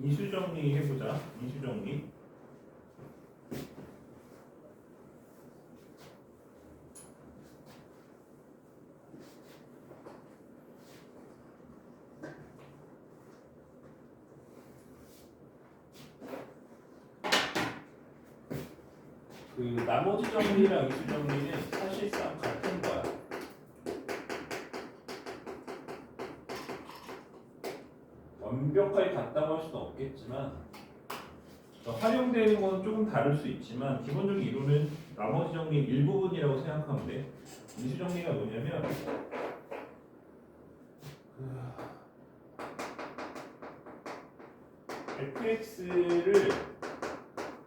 인수정리 해보자. 인수정리. 그 나머지 정리랑 인수정리는 사실상 같은 거야. 완벽하게 같다고 할 수는 없겠지만 활용되는 건 조금 다를 수 있지만 기본적인 이론은 나머지 정리 일부분이라고 생각하면 돼. 인수 정리가 뭐냐면 fx를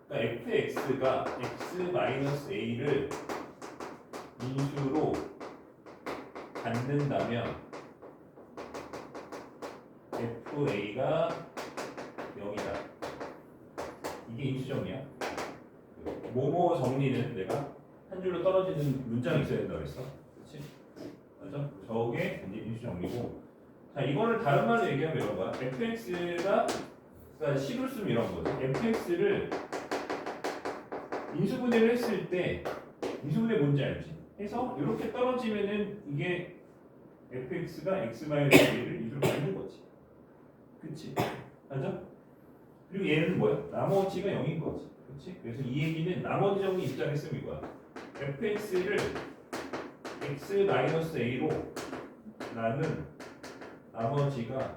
그러니까 fx가 x-a를 인수로 갖는다면 fa가 0이다. 이게 인수정리야. 뭐뭐 정리는 내가 한 줄로 떨어지는 문장이 있어야 된다고 했어. 그렇지? 맞아? 저게 이제 인수정리고. 자, 이거를 다른 말로 얘기하면 이런 거야. fx가 그러니까 식을 쓰면 이런 거지. fx를 인수분해를 했을 때 인수분해 뭔지 알지? 해서 이렇게 떨어지면은 이게 fx가 x-a를 인수로 갖는 거지. 그치? 맞아? 그리고 얘는 뭐야? 나머지가 0인 거지. 그치? 그래서 이 얘기는 나머지 정리 입장에서 이거야. fx를 x-a로 나는 나머지가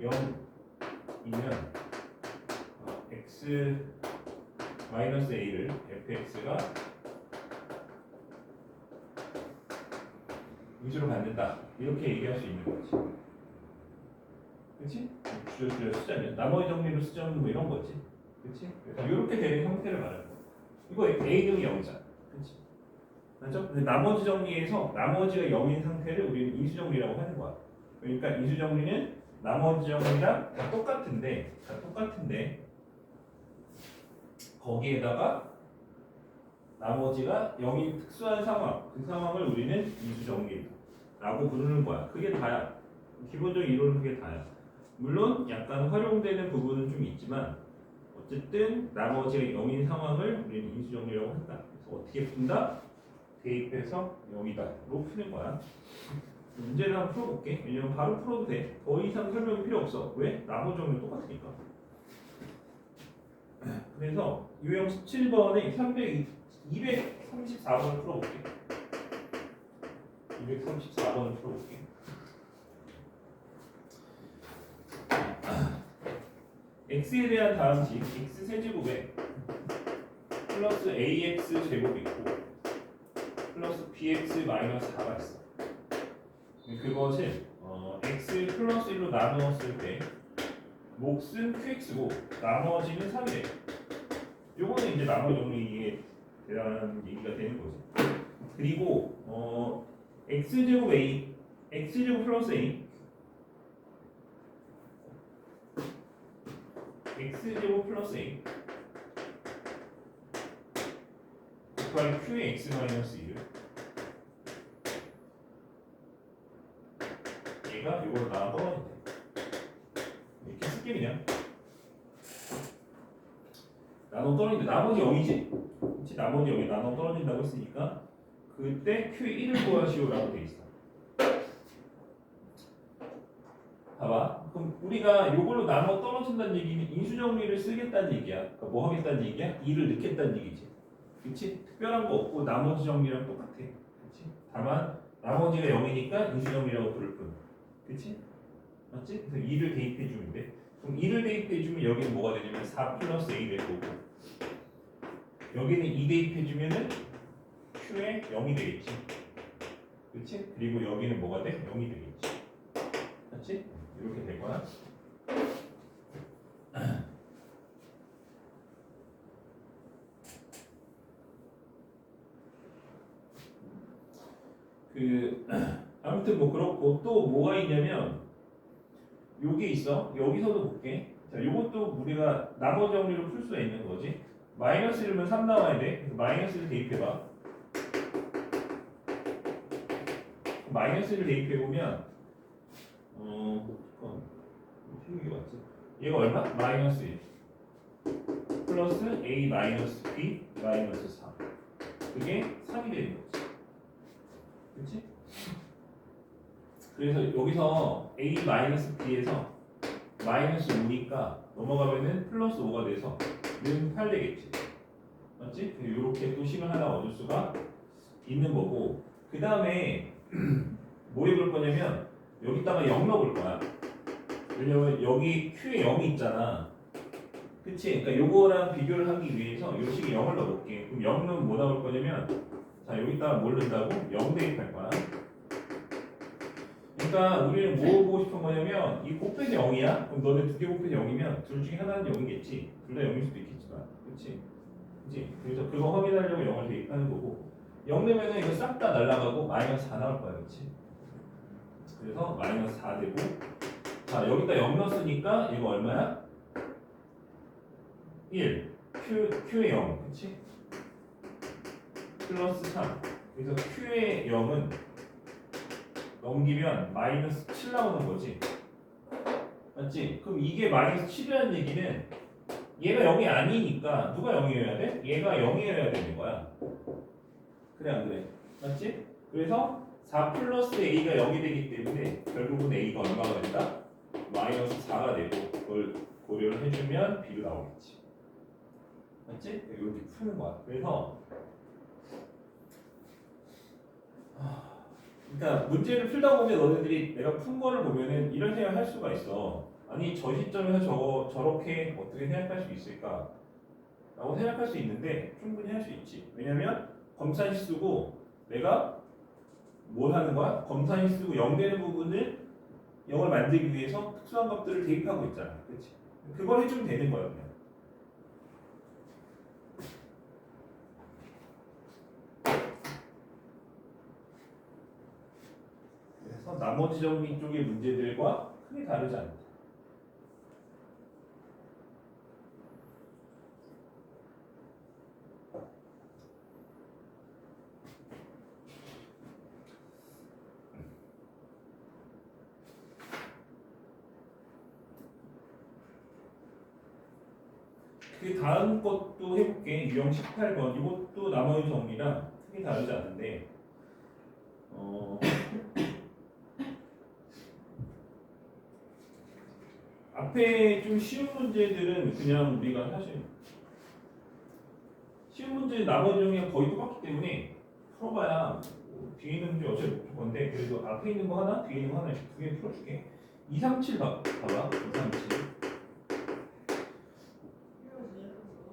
0이면 x-a를 fx가 인수로 갖는다. 이렇게 얘기할 수 있는 거지. 그렇지? 주요 수자면 나머지 정리로 수자면 뭐 이런 거지. 그렇지? 그래서 이렇게 되는 형태를 말하는 거. 이거 a등이 0이잖아. 그렇지? 맞죠? 근데 나머지 정리에서 나머지가 0인 상태를 우리는 인수 정리라고 하는 거야. 그러니까 인수 정리는 나머지 정리랑 다 똑같은데 거기에다가 나머지가 0인 특수한 상황, 그 상황을 우리는 인수 정리라고 부르는 거야. 그게 다야. 기본적인 이론은 그게 다야. 물론 약간 활용되는 부분은 좀 있지만 어쨌든 나머지가 0인 상황을 우리는 인수정리라고 한다. 그래서 어떻게 푼다? 대입해서 0이다로 푸는 거야. 문제를 한번 풀어볼게. 왜냐면 바로 풀어도 돼. 더 이상 설명이 필요 없어. 왜? 나머지 정리는 똑같으니까. 그래서 유형 17번에 234번을 풀어볼게. 234번을 풀어볼게. x에 대한 다음식 x 세제곱에 플러스 ax 제곱이 있고 플러스 bx 마이너스 4가 있어. 그것을 x 플러스 1로 나누었을 때 몫은 qx고 나머지는 3이래. 요거는 이제 나머지 정리에 대한 얘기가 되는 거지. 그리고 x제곱 a x제곱 플러스 a x제곱 플러스 a 곱하기 q의 x 마이너스 1을 얘가 이걸 나눠 떨어진대. 이렇게 쓸게 그냥 나눠 떨어진대. 나머지 0이지? 그치? 나머지 0이 나눠 떨어진다고 했으니까 그때 q의 1을 구하시오라고 돼 있어. 봐봐. 그럼 우리가 이걸로 나눠 떨어진다는 얘기는 인수정리를 쓰겠다는 얘기야. 그러니까 뭐 하겠다는 얘기야? 2를 넣겠다는 얘기지. 그치? 특별한 거 없고 나머지 정리랑 똑같아. 그치? 다만 나머지가 0이니까 인수정리라고 부를 뿐. 그치? 맞지? 그래서 2를 대입해주면 돼. 그럼 2를 대입해주면 여기는 뭐가 되냐면 4 플러스 a 될 거고 여기는 2 대입해주면은 q에 0이 되겠지. 그치? 그리고 여기는 뭐가 돼? 0이 되겠지. 맞지? 이렇게 될 거야. 아무튼 뭐 그렇고 또 뭐가 있냐면 요게 있어. 여기서도 볼게. 자, 요것도 우리가 나머지 정리로 풀 수가 있는 거지. 마이너스 1이면 3 나와야 돼. 그래서 마이너스를 대입해봐. 마이너스를 대입해보면 어떻게 맞지? 얘가 얼마? 마이너스 1 플러스 a 마이너스 b 마이너스 4 그게 3이 되는 거지. 그치? 그래서 여기서 a 마이너스 b에서 마이너스 5니까 넘어가면은 플러스 5가 돼서 는 8 되겠지. 맞지? 이렇게 또 식을 하나 얻을 수가 있는 거고 그 다음에 뭐 해볼 거냐면 여기다가 0 넣을 거야. 왜냐면 여기 Q에 0이 있잖아. 그치? 그러니까 요거랑 비교를 하기 위해서 요 식에 0을 넣어볼게. 그럼 0은 뭐 나올 거냐면 자 여기다가 뭘 넣는다고? 0 대입할 거야. 그러니까 우리는 뭐 보고 싶은 거냐면 이 곱해서 0이야? 그럼 너네 두 개 곱해서 0이면 둘 중에 하나는 0이겠지. 둘 다 0일 수도 있겠지만. 그치? 그치? 그래서 그거 확인하려고 0을 대입하는 거고 0 되면은 이거 싹 다 날라가고 마이너스 4 나올 거야. 그치? 그래서 마이너스 4 되고 자 여기다 0 넣었으니까 이거 얼마야? 1 Q의 0 그치? 플러스 3 그래서 Q의 0은 넘기면 마이너스 7 나오는 거지 맞지? 그럼 이게 마이너스 7이라는 얘기는 얘가 0이 아니니까 누가 0이어야 돼? 얘가 0이어야 되는 거야 그래 안 그래? 맞지? 그래서 4 플러스 a가 0이 되기 때문에 결국은 a가 얼마가 된다? 마이너스 4가 되고 그걸 고려를 해주면 b로 나오겠지 맞지? 이렇게 푸는 거야 그래서 그러니까 문제를 풀다 보면 너네들이 내가 푼 거를 보면은 이런 생각을 할 수가 있어 아니 저 시점에서 저렇게 어떻게 생각할 수 있을까? 라고 생각할 수 있는데 충분히 할 수 있지 왜냐면 검산시쓰고 내가 뭘 하는 거야? 검산시쓰고 0 되는 부분을 0을 만들기 위해서 특수한 값들을 대입하고 있잖아 그렇지? 그걸 해주면 되는 거야 그냥 그래서 나머지 정리 쪽의 문제들과 크게 다르지 않다 그 다음 것도 해볼게. 유형 18번. 이것도 나머지 정리랑 크게 다르지 않은데 앞에 좀 쉬운 문제들은 그냥 우리가 사실 쉬운 문제 나머지 정리가 거의 똑같기 때문에 풀어봐야 뒤에 있는 문제 어차피 못 풀 건데 그래도 앞에 있는 거 하나, 뒤에 있는 거 하나 두 개 풀어줄게. 237 봐봐. 237.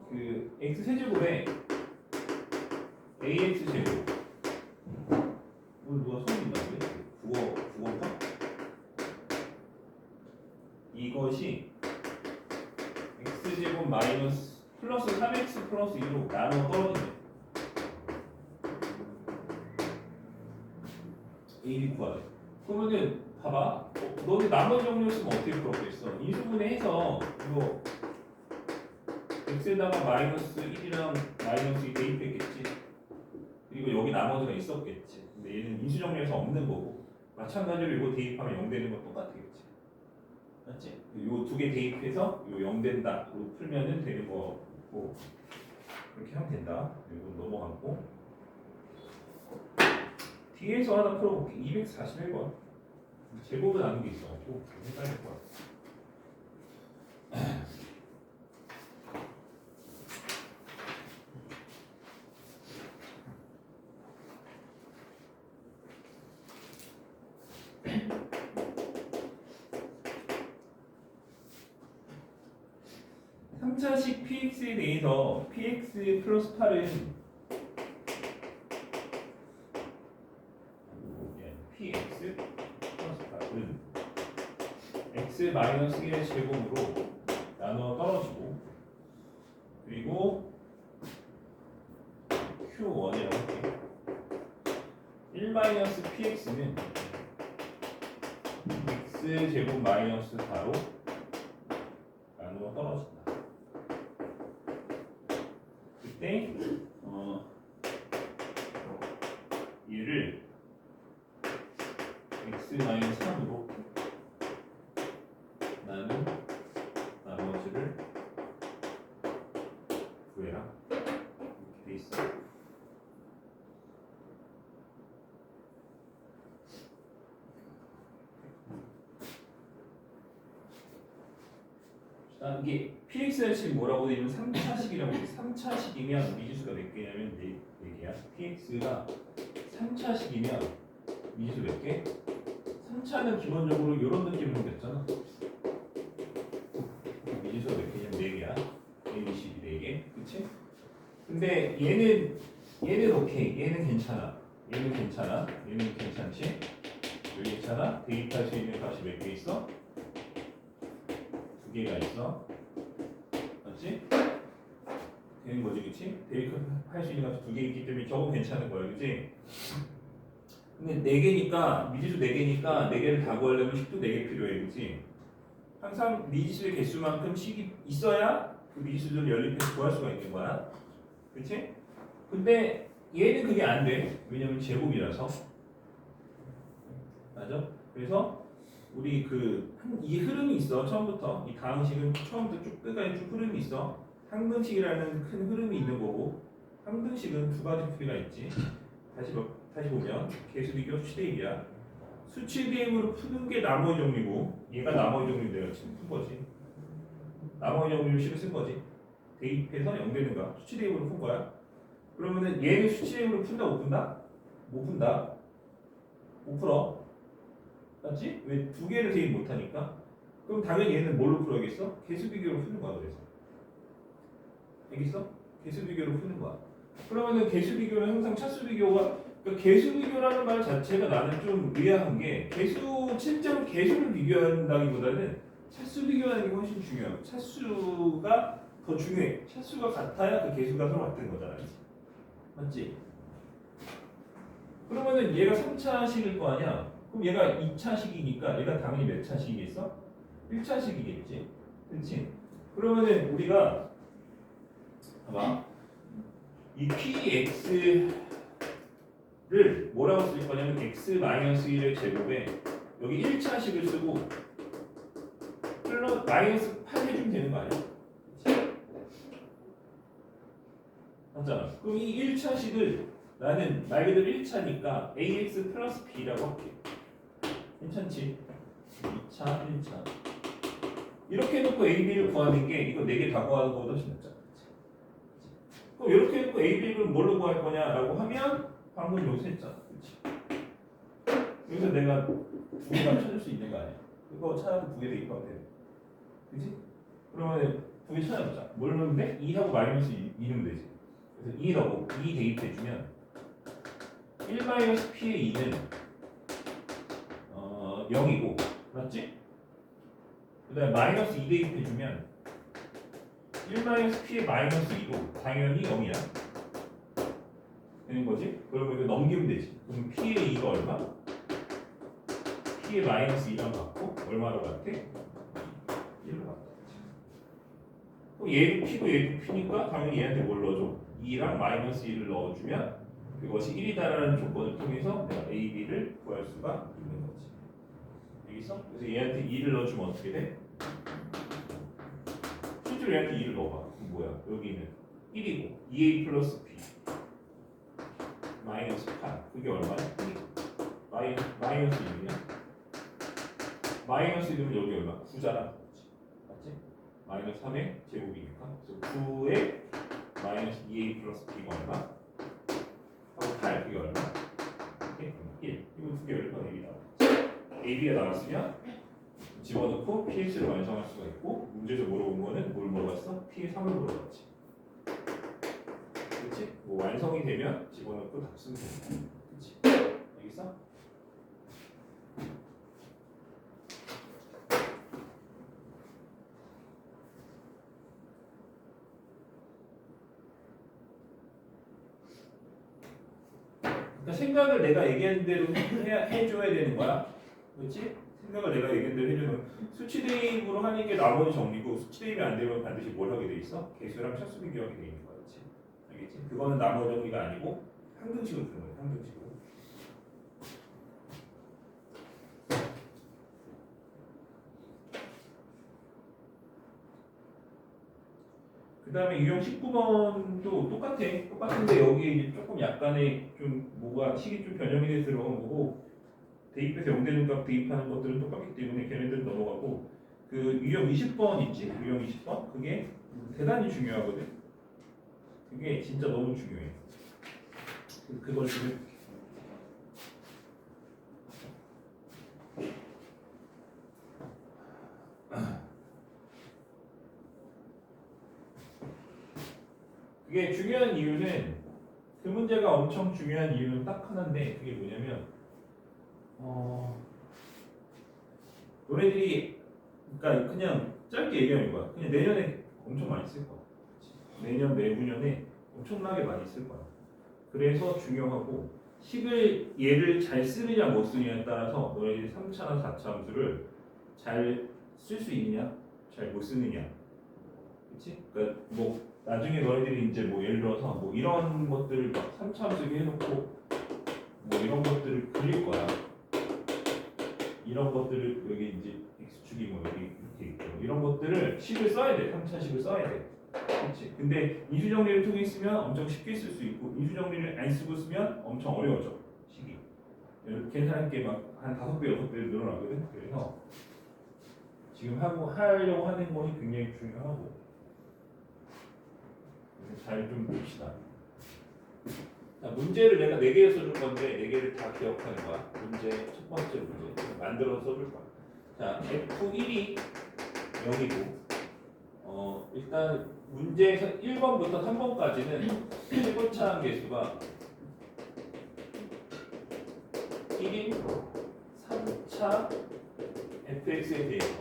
그 x 세제곱에 ax 제곱 오늘 누가 손 있나는데? 국어인가? 이것이 x 제곱 마이너스 플러스 3x 플러스 2로 나눠 떨어지네. a 구하래. 그러면은 봐봐. 너네 나머지 정리였으면 어떻게 풀었겠어? 인수분해해서 이거 x에다가 마이너스 1이랑 마이너스 2 대입했겠지. 그리고 여기 나머지가 있었겠지. 근데 얘는 인수정리해서 없는 거고 마찬가지로 이거 대입하면 0 되는 건 똑같겠지. 맞지? 요 두 개 대입해서 요 0 된다로 풀면은 되는 거고 이렇게 하면 된다. 이거 넘어가고 뒤에서 하나 풀어볼게. 241번 제곱은 아는 게 있어가지고 헷갈릴 거야. 삼차식 px에 대해서 px 플러스 8은 px 플러스 8은 x 마이너스 1의 제곱으로 나누어 떨어지고 그리고 q1이라고 할게 1 마이너스 px는 x 제곱 마이너스 4로 나누어 떨어진다. 그때 얘를 x 마이너스 3으로 나는 이게 px를 지금 뭐라고 되냐면 3차식이라고 돼. 3차식이면 미지수가 몇 개냐면 4개야. px가 3차식이면 미지수 몇 개? 3차는 기본적으로 이런 느낌으로 생겼잖아. 미지수가 몇 개냐면 4개야. A, B, C, D 4개. 그치? 근데 얘는 오케이. 얘는 괜찮아. 얘는 괜찮아. 얘는 괜찮지? 여기 괜찮아? 대입할 수 있는 값이 몇 개 있어? 2개가 있어. 맞지? 되는 거지, 그치? 대입할 수 있는 값이 2개 있기 때문에 저거 괜찮은 거야, 그치? 근데 4개니까, 미지수 4개니까 4개를 다 구하려면 식도 4개 필요해, 그치? 항상 미지수의 개수만큼 식이 있어야 그 미지수를 연립해서 구할 수가 있는 거야. 그치? 근데 얘는 그게 안 돼. 왜냐면 제곱이라서. 맞아? 그래서 우리 이 흐름이 있어. 처음부터 이 다항식은 처음부터 쭉 끝까지 쭉 흐름이 있어. 항등식이라는 큰 흐름이 있는 거고, 항등식은 2가지 크기가 있지. 다시 보면 계수 비교 수치 대입이야. 수치 대입으로 푸는 게 나머지 정리고, 얘가 나머지 정리 내가 지금 푼 거지. 나머지 정리로 식을 쓴 거지. 대입해서 0되는가? 수치 대입으로 푼 거야. 그러면은 얘는 수치 대입으로 푼다 못 푼다? 못 푼다. 못 풀어. 맞지? 왜 2개를 대입 못 하니까? 그럼 당연히 얘는 뭘로 풀어야겠어? 개수 비교로 푸는 거야. 그래서 알겠어? 개수 비교로 푸는 거야. 그러면은 개수 비교는 항상 차수 비교가, 그러니까 개수 비교라는 말 자체가 나는 좀 의아한 게, 실제로 개수를 비교한다기보다는 차수 비교하는 게 훨씬 중요하고, 차수가 더 중요해. 차수가 같아야 그 개수가 서로 같은 거잖아. 맞지? 그러면은 얘가 3차식일 거 아니야? 그럼 얘가 2차식이니까 얘가 당연히 몇 차식이겠어? 1차식이겠지. 그렇지? 그러면은 우리가 봐봐. 이 px를 뭐라고 쓸 거냐면 x-1의 제곱에 여기 1차식을 쓰고 마이너스 8 해주면 되는 거 아니야? 맞잖아. 그럼 이 1차식을 나는 말 그대로 1차니까 ax 플러스 b라고 할게. 괜찮지? 2차, 1차. 이렇게 해놓고 a, b를 구하는 게 이거 4개 다 구하는 것보다 훨씬 낫잖아. 그럼 이렇게 해놓고 a, b를 뭘로 구할 거냐라고 하면 방금 여기서 했잖아. 그렇지? 여기서 내가 2개가 찾을 수 있는 거 아니야? 그거 찾아서 2개 대입하면 돼. 그치? 그러면 2개 찾아보자. 뭘 넣으면 돼? 2하고 마이너스 2 넣으면 되지. 그래서 2 넣고 2 대입해주면 1-p의 2는 0이고, 맞지? 그 다음에 마이너스 2 대입해주면 1-p의 마이너스 2도 당연히 0이야. 되는 거지? 그러면 이거 넘기면 되지. 그럼 p의 2가 얼마? p의 마이너스 2랑 같고 얼마로 같아? 1로 같다. 그럼 얘도 p고 얘도 p니까 당연히 얘한테 뭘 넣어줘? 2랑 마이너스 1을 넣어주면 그것이 1이다라는 조건을 통해서 내가 a, b를 구할 수가 있는 거지. 여기서? 그래서 얘한테 2를 넣어주면 어떻게 돼? 실제로 얘한테 2를 넣어봐. 그럼 뭐야? 여기는 1이고 2a 플러스 b 마이너스 8 그게 얼마야? 1. 마이너스 1이냐? 마이너스 1이면 여기 얼마? 9잖아. 맞지? 마이너스 3의 제곱이니까. 그래서 9의 마이너스 2a 플러스 b가 얼마? 하고 8 그게 얼마? 이렇게 1. 이거 2개 열리면 ab이 나와. ab가 나왔으면 집어넣고 px를 완성할 수가 있고, 문제에서 물어본 거는 뭘 물어봤어? p의 3을 물어봤지. 그렇지? 뭐 완성이 되면 집어넣고 답 쓰면 된다. 그렇지? 알겠어? 그러니까 생각을 내가 얘기한 대로 해줘야 되는 거야. 그렇지? 생각을 내가 얘기한 대로 해주는, 수치 대입으로 하는 게 나머지 정리고, 수치 대입이 안 되면 반드시 뭘 하게 돼 있어? 개수랑 차수 비교하게 돼 있는 거야. 그렇지? 알겠지? 그거는 나머지 정리가 아니고 항등식을 푸는 거야. 항등식으로. 그 다음에 유형 19번도 똑같은데 여기 이제 조금 약간의 좀 뭐가 식이 좀 변형이 돼서 들어간 거고, 대입해서 0되는 값 대입하는 것들은 똑같기 때문에 걔네들은 넘어가고, 그 유형 20번 있지? 유형 20번? 그게 대단히 중요하거든. 그게 진짜 너무 중요해. 그걸 좀 그게 중요한 이유는 그 문제가 엄청 중요한 이유는 딱 하나인데 그게 뭐냐면 너네들이 그러니까 그냥 짧게 얘기하는 거야. 그냥 내년에 엄청 많이 쓸 거야. 내년 내후년에 엄청나게 많이 쓸 거야. 그래서 중요하고 식을 얘를 잘 쓰느냐 못 쓰느냐에 따라서 너희들이 3차나 4차 함수를 잘 쓸 수 있느냐 잘 못 쓰느냐 그치? 그러니까 뭐 나중에 너희들이 이제 뭐 예를 들어서 뭐 이런 것들을 막 3차 함수 해놓고 뭐 이런 것들을 그릴 거야. 이런 것들을 여기 이제 x축이 뭐 여기 이렇게 있고 이런 것들을 식을 써야 돼. 3차식을 써야 돼. 그렇지. 근데 인수정리를 통해 쓰면 엄청 쉽게 쓸 수 있고 인수정리를 안 쓰고 쓰면 엄청 어려워져. 식이. 계산할 게 막 한 5배, 6배 늘어나거든. 그래서 지금 하려고 하는 거는 굉장히 중요하고 잘 좀 봅시다. 자, 문제를 내가 4개 써줄 건데 4개를 다 기억하는 거야. 문제 첫 번째 문제 만들어서 써줄 거야. 자, F1이 0이고 일단 문제에서 1번부터 3번까지는 최고차항 계수가 1인 3차 fx에 대해서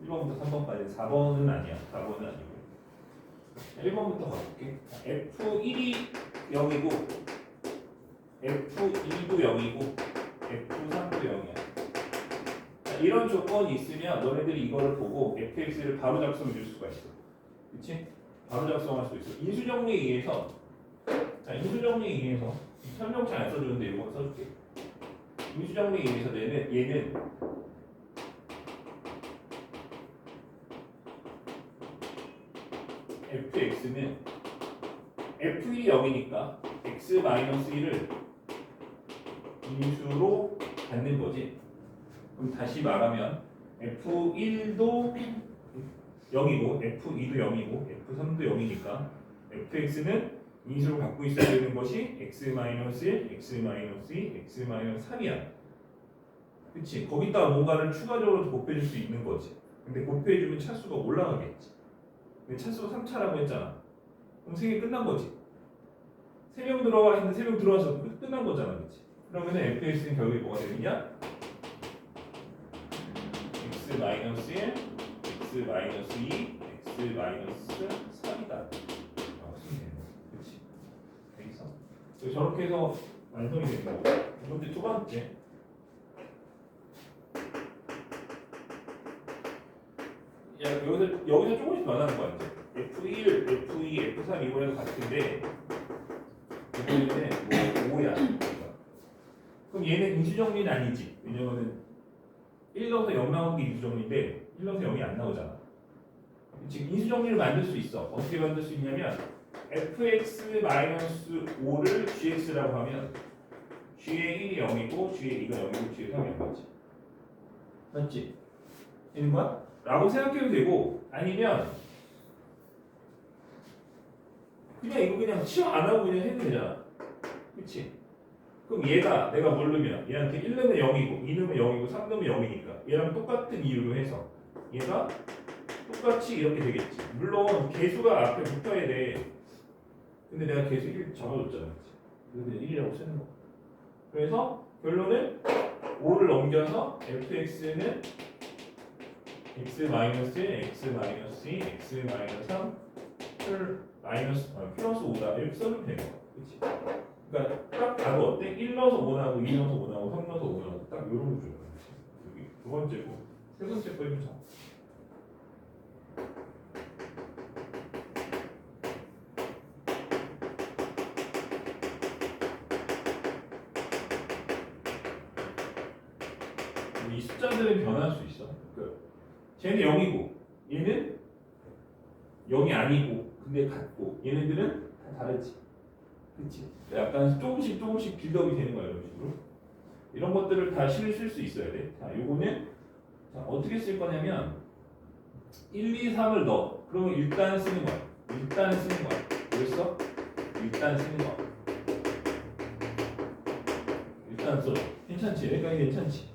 1번부터 3번까지 4번은 아니야. 4번은 아니고 1번부터 가볼게. F1이 0이고 F2도 0이고 F3도 0이야. 이런 조건이 있으면 너네들이 이거를 보고 fx를 바로 작성해 줄 수가 있어. 그치? 바로 작성할 수 있어. 인수정리에 의해서 인수정리에 의해서 설명치 안 써주는데 이거 써줄게. 인수정리에 의해서 얘는 fx는 f1이 0이니까 x-1을 인수로 갖는 거지. 그럼 다시 말하면 f1도 0이고 f2도 0이고 f3도 0이니까 fx는 인수로 갖고 있어야 되는 것이 x-1, x-2, x-3이야. 그치? 거기다가 뭔가를 추가적으로 곱해줄 수 있는 거지. 근데 곱해주면 차수가 올라가겠지. 근데 차수가 3차라고 했잖아. 그럼 3개 끝난 거지. 3명 들어가 있는데 3명 들어와서 끝난 거잖아. 그치? 그러면 fx는 결국에 뭐가 되느냐? x-1, x-2, x-3이다. 그렇지? 여기서 저렇게 해서 완성이 되는 거고. 근데 두 번째. 여기서 조금씩 변하는 거야 이제. F1, F2, F3 이번에도 같은데 이번에는 뭐 5야. 그럼 얘는 인수정리는 아니지. 왜냐면은 1 넣어서 0 나오는 게 인수정리인데 1 넣어서 0이 안 나오잖아. 지금 인수정리를 만들 수 있어. 어떻게 만들 수 있냐면 fx-5를 gx라고 하면 g의 1이 0이고 g의 2가 0이고 g의 3이 0이지. 맞지? 되는 거야? 라고 생각해도 되고 아니면 그냥 이거 그냥 치워 안 하고 그냥 해도 되잖아. 그치? 그럼 얘가 내가 뭘 넣으면 얘한테 1 넣으면 0이고 2 넣으면 0이고 3 넣으면 0이니까 얘랑 똑같은 이유로 해서 얘가 똑같이 이렇게 되겠지. 물론 개수가 앞에 붙어야 돼. 근데 내가 개수 1 적어줬잖아. 그래서 그냥 1이라고 쓰는 거. 그래서 결론은 5를 넘겨서 fx는 x-1, x-2, x-3 플러스 5다. 이렇게 써주면 되는 거야. 그치? 그러니까 딱 봐도 어때? 1 넣어서 5 나오고 2 넣어서 5 나오고 3 넣어서 5 나오고 딱 이런 거 줘요. 여기 두 번째고 세 번째 거 해보자. 이 숫자들은 변할 수 있어. 그러니까 쟤는 0이고 얘는 0이 아니고 근데 같고 얘네들은 다 다르지. 그치? 약간 조금씩 빌드업이 되는 거야 이런 식으로. 이런 것들을 다 실을 쓸 수 있어야 돼. 자, 요거는 자, 어떻게 쓸 거냐면 1, 2, 3을 넣어. 그러면 일단 쓰는 거야. 일단 쓰는 거야. 그랬어? 일단 쓰는 거야. 일단 써. 괜찮지? 여기까지 괜찮지?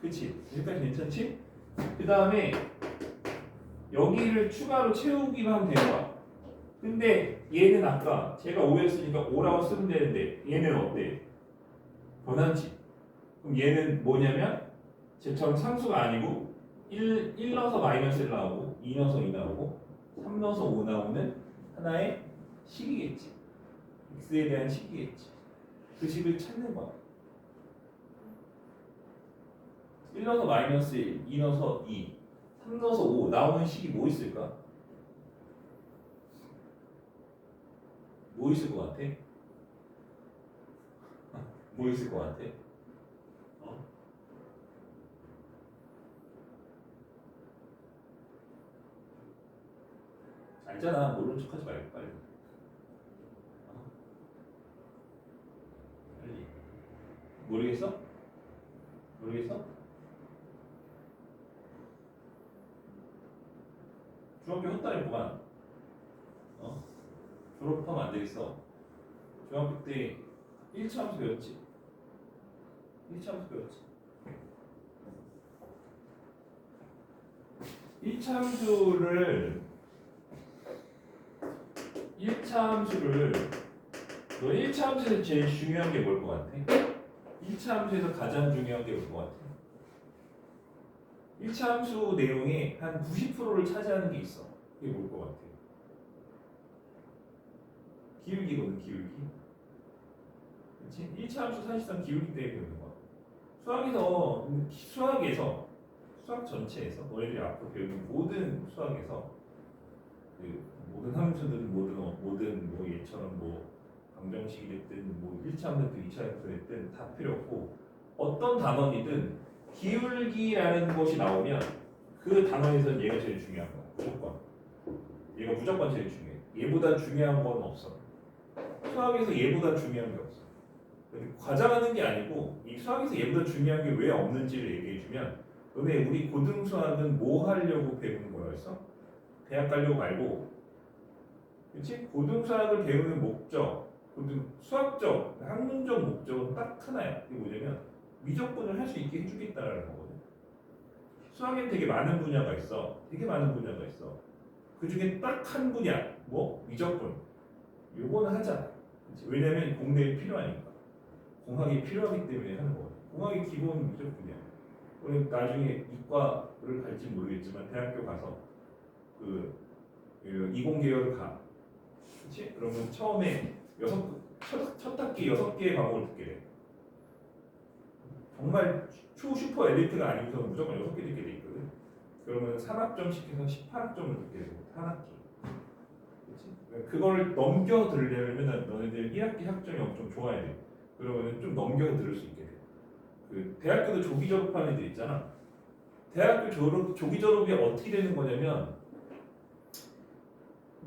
그치? 여기까지 괜찮지? 그 다음에 여기를 추가로 채우기만 하면 되는 거야. 근데 얘는 아까 제가 5였으니까 5라고 쓰면 되는데 얘는 어때? 변환치. 그럼 얘는 뭐냐면 쟤처럼 상수가 아니고 1 넣어서 마이너스 1 나오고 2 넣어서 2 나오고 3 넣어서 5 나오는 하나의 식이겠지. x에 대한 식이겠지. 그 식을 찾는 거야. 1 넣어서 마이너스 1, 2 넣어서 2, 3 넣어서 5 나오는 식이 뭐 있을까? 뭐 있을 것 같아? 뭐 있을 것 같아? 어? 알잖아. 모르는 척하지 말고 빨리. 빨리. 모르겠어? 모르겠어? 중학교 헛다리 보관. 졸업하면 안 되겠어. 중학교 때 1차 함수 배웠지? 1차 함수 배웠지? 1차 함수를 너 1차 함수에서 제일 중요한 게 뭘 것 같아? 1차 함수에서 가장 중요한 게 뭘 것 같아? 1차 함수 내용의 한 90%를 차지하는 게 있어. 그게 뭘 것 같아? 기울기거든, 기울기. 그렇지? 1차 함수 사실상 기울기 때문에 배우는 거야. 수학 전체에서 너희들이 앞으로 배우는 모든 수학에서 그 모든 함수든 모든 뭐 얘처럼 뭐 방정식이 됐든 뭐 1차 함수든 2차 함수 됐든 다 필요 없고 어떤 단원이든 기울기라는 것이 나오면 그 단원에서는 얘가 제일 중요한 거야. 무조건. 얘가 무조건 제일 중요해. 얘보다 중요한 건 없어. 수학에서 얘보다 중요한 게 없어. 과장하는 게 아니고 이 수학에서 얘보다 중요한 게 왜 없는지를 얘기해주면 너네 우리 고등수학은 뭐 하려고 배우는 거였어? 대학 가려고 말고 그렇지? 고등수학을 배우는 목적, 수학적, 학문적 목적은 딱 하나야. 그게 뭐냐면 미적분을 할 수 있게 해주겠다라는 거거든. 수학엔 되게 많은 분야가 있어. 되게 많은 분야가 있어. 그 중에 딱 한 분야, 뭐? 미적분. 요거는 하자. 그치? 왜냐면 공대에 필요하니까. 공학이 필요하기 때문에 하는 거거든. 공학의 기본 미적분이야. 우리 나중에 이과를 갈지 모르겠지만 대학교 가서 그 이공계열을 가. 그렇지? 그러면 처음에 첫 학기 6개의 과목을 듣게 돼. 정말 슈퍼 엘리트가 아니고서 무조건 6개 듣게 돼 있거든. 그러면 3학점씩 해서 18학점을 듣게 되고 한 학기. 그렇지? 그걸 넘겨 들으려면 너네들 1학기 학점이 엄청 좋아야 돼. 그러면 좀 넘겨 들을 수 있게 돼. 그 대학교도 조기 졸업하는 애들 있잖아. 대학교 조기 졸업이 어떻게 되는 거냐면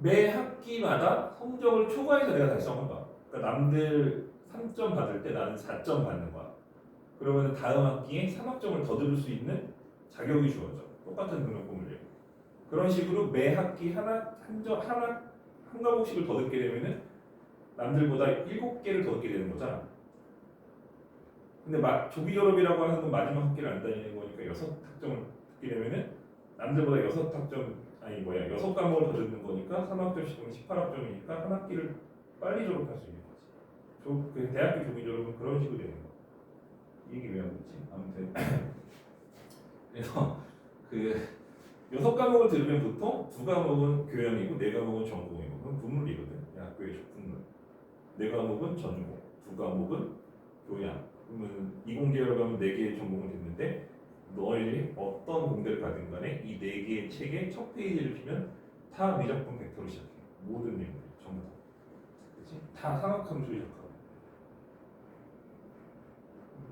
매 학기마다 성적을 초과해서 내가 달성한 거야. 그러니까 남들 3점 받을 때 나는 4점 받는 거야. 그러면 다음 학기에 3학점을 더 들을 수 있는 자격이 주어져. 똑같은 등록금을. 그런 식으로 매 학기 한 과목씩을 더 듣게 되면은 남들보다 7개를 더 듣게 되는 거잖아. 근데 조기 졸업이라고 하는 건 마지막 학기를 안 다니는 거니까 6학점을 듣게 되면은 남들보다 6과목을 더 듣는 거니까 3학점씩은 18학점이니까 한 학기를 빨리 졸업할 수 있는 거지. 그 대학교 조기 졸업은 그런 식으로 되는 거야. 이 얘기 왜 하고 있지? 아무튼 그래서 그 6과목을 들으면 보통 2과목은 교양이고 4과목은 전공이고 그건 분물이거든. 학교의 분물. 4과목은 전공, 2과목은 교양. 그러면 이공계열 가면 4개의 전공을 듣는데 너희들이 어떤 공대를 가든 간에 이 4개의 책의 첫 페이지를 피면 다 미적분 벡터로 시작해. 모든 내용들 전부 다. 그치? 다 삼각함수 시작하고.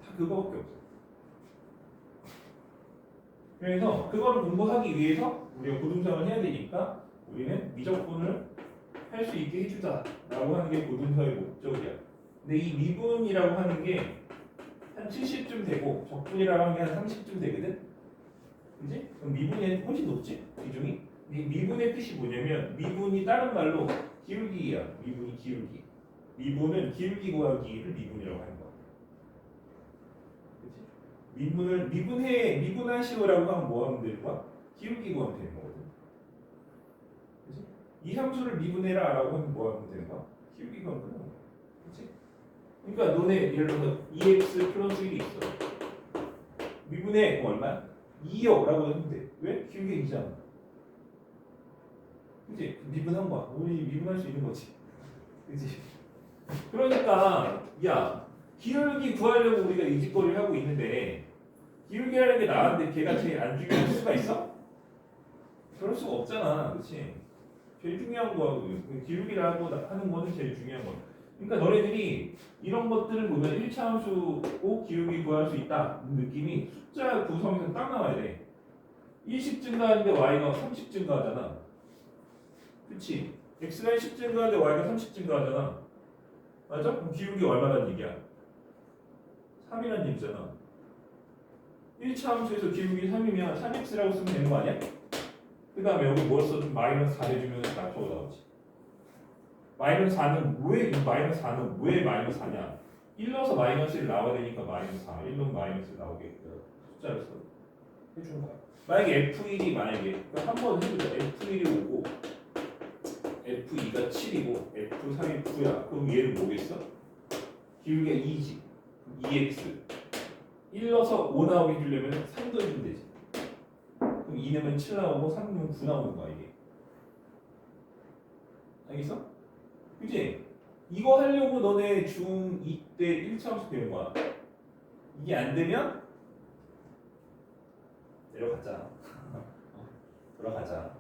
다 그거밖에 없어. 그래서 그거를 공부하기 위해서 우리가 고등수학을 해야 되니까 우리는 미적분을 할 수 있게 해주자라고 하는 게 고등수학의 목적이야. 근데 이 미분이라고 하는 게 한 70쯤 되고 적분이라고 하는 게 한 30쯤 되거든. 그지? 그럼 미분이 훨씬 높지? 비중이? 이 미분의 뜻이 뭐냐면 미분이 다른 말로 기울기야. 미분이 기울기. 미분은 기울기 구하기를 미분이라고 하는 거야. 그치? 미분을 미분하시오라고 하면 뭐 하면 되는 거야? 기울기 구하면 되는 거거든. 그치? 이 함수를 미분해라라고 하면 뭐 하면 되는 거야? 기울기 구하면 되는 거야. 그치? 그러니까 너네 예를 들어서 2x 플러스 1이 있어. 미분해 얼마? 2요라고 했는데 왜? 기울기 2잖아. 그치? 미분한 거야. 우리 미분할 수 있는 거지. 그치? 그러니까 야 기울기 구하려고 우리가 이 짓거리를 하고 있는데 기울기라는 게 나왔는데 걔가 제일 안 중요할 수가 있어? 그럴 수가 없잖아. 그치? 제일 중요한 거야. 기울기라고 하는 거는 제일 중요한 거야. 그러니까 너네들이 이런 것들을 보면 1차 함수고 기울기 구할 수 있다 느낌이 숫자 구성에서 딱 나와야 돼. 1씩 증가하는데 y가 30 증가하잖아. 그치? x가 10 증가하는데 y가 30 증가하잖아. 맞아? 그럼 기울기 얼마란 얘기야? 3이란 얘기잖아. 1차 함수에서 기울기 3이면 3x라고 쓰면 되는 거 아니야? 그 다음에 여기 뭘 써도 마이너스 4 해주면 낙표가 나오지. 마이너스 4는 왜 마이너스 4냐? 1 넣어서 마이너스 1 나와야 되니까 마이너스 4. 1 넣으면 마이너스 1 나오게 숫자를 써. 해주는 거야. 만약에 F1이 한번 해보자. F1이 5고 F2가 7이고 F3이 9야. 그럼 얘는 뭐겠어? 기울기가 2지. 2x 1 넣어서 5 나오게 해주려면 3 더해주면 되지. 그럼 2 넣으면 7 나오고 3 넣으면 9 나오는 거야 이게. 알겠어? 그치? 이거 하려고 너네 중2 때 1차 함수 배운 거야. 이게 안 되면 내려가자. 돌아가자.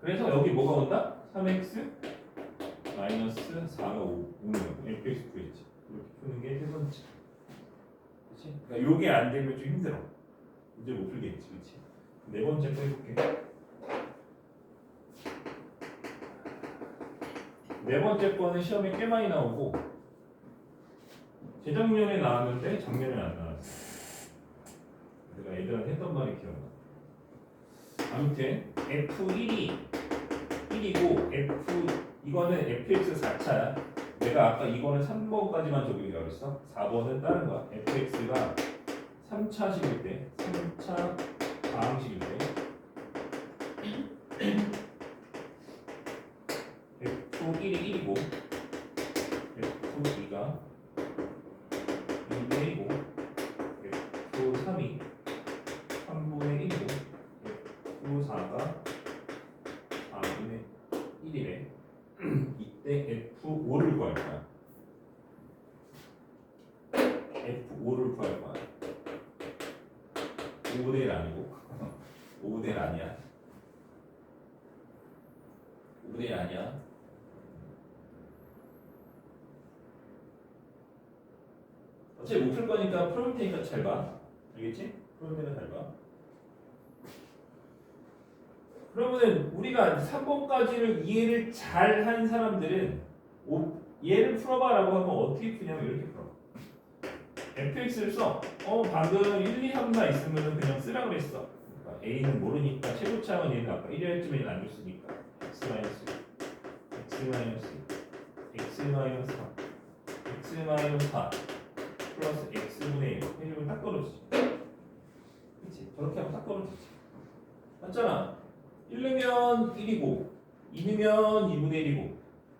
그래서 여기 뭐가 온다? 3x 마이너스 4가 5면 fx 구했지. 이렇게 푸는 게 세 번째. 그렇지? 그러니까 요게 안 되면 좀 힘들어. 이제 못 풀겠지, 그렇지? 네 번째 거 해볼게. 네 번째 거는 시험에 꽤 많이 나오고 재작년에 나왔는데 작년에 안 나왔어. 내가 애들한테 했던 말이 기억나. 아무튼 F1이 1이고 이거는 fx 4차야. 내가 아까 이거는 3번까지만 적용이라고 했어. 4번은 다른 거야. fx가 3차식일 때, 3차 다항식일 때 F1이 1이고 F2가 2분의 1이고 F3이 3분의 1이고 F4가 4분의 1이래. 이때 F5를 구할 거야. F5를 구할 거야. 5분의 1 아니고 5분의 1 아니야. 5분의 1 아니야. 어차피 못 풀 거니까 풀을 테니까 잘 봐. 알겠지? 풀을 테니까 잘 봐. 그러면은 우리가 3번까지를 이해를 잘 한 사람들은 얘를 풀어봐라고 하면 어떻게 푸냐면 이렇게 풀어. fx를 써. 방금 1, 2, 3만 있으면 그냥 쓰라 그랬어. 그러니까 a는 모르니까 최고차원 얘는 아까 1회쯤에 안 줬으니까 x 마이너스 x 마이너스 4 x 마이너스 4 플러스 x분의 1 해주면 딱 떨어지지. 그치? 저렇게 하면 딱 떨어지지. 맞잖아. 1 넣으면 1이고 2 넣으면 2분의 1이고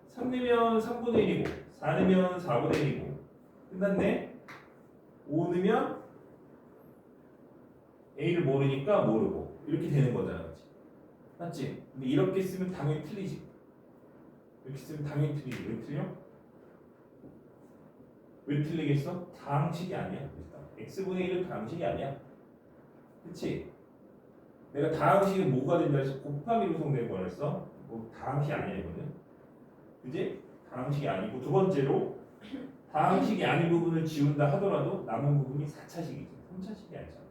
3 넣으면 3분의 1이고 4 넣으면 4분의 1이고 끝났네. 5 넣으면 A를 모르니까 모르고 이렇게 되는 거잖아. 그치? 맞지? 근데 이렇게 쓰면 당연히 틀리지. 이렇게 쓰면 당연히 틀리지. 왜 틀려? 왜 틀리겠어? 다항식이 아니야. 일단 x분의 1은 다항식이 아니야. 그치? 내가 다항식이 뭐가 된다 해서 곱하기로 구성된 거라 했어? 뭐 다항식이 아니야 이거는. 그지? 다항식이 아니고 두 번째로 다항식이 아닌 부분을 지운다 하더라도 남은 부분이 4차식이지 3차식이 아니잖아.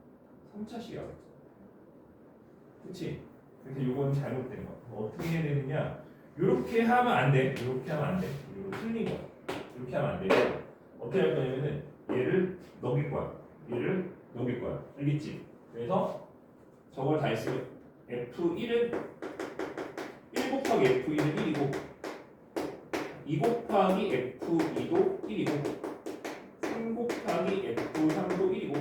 3차식이라고 했잖아. 그치? 그래서 이건 잘못된 거야. 어떻게 해야 되느냐? 이렇게 하면 안 돼. 이렇게 하면 안 돼. 이거 틀린 거야. 이렇게 하면 안 되고 어떻게 할 거냐면은 얘를 넘길 거야. 얘를 넘길 거야. 알겠지? 그래서 저걸 다 했으면 F1은 1 곱하기 F1은 1이고 2 곱하기 F2도 1이고 3 곱하기 F3도 1이고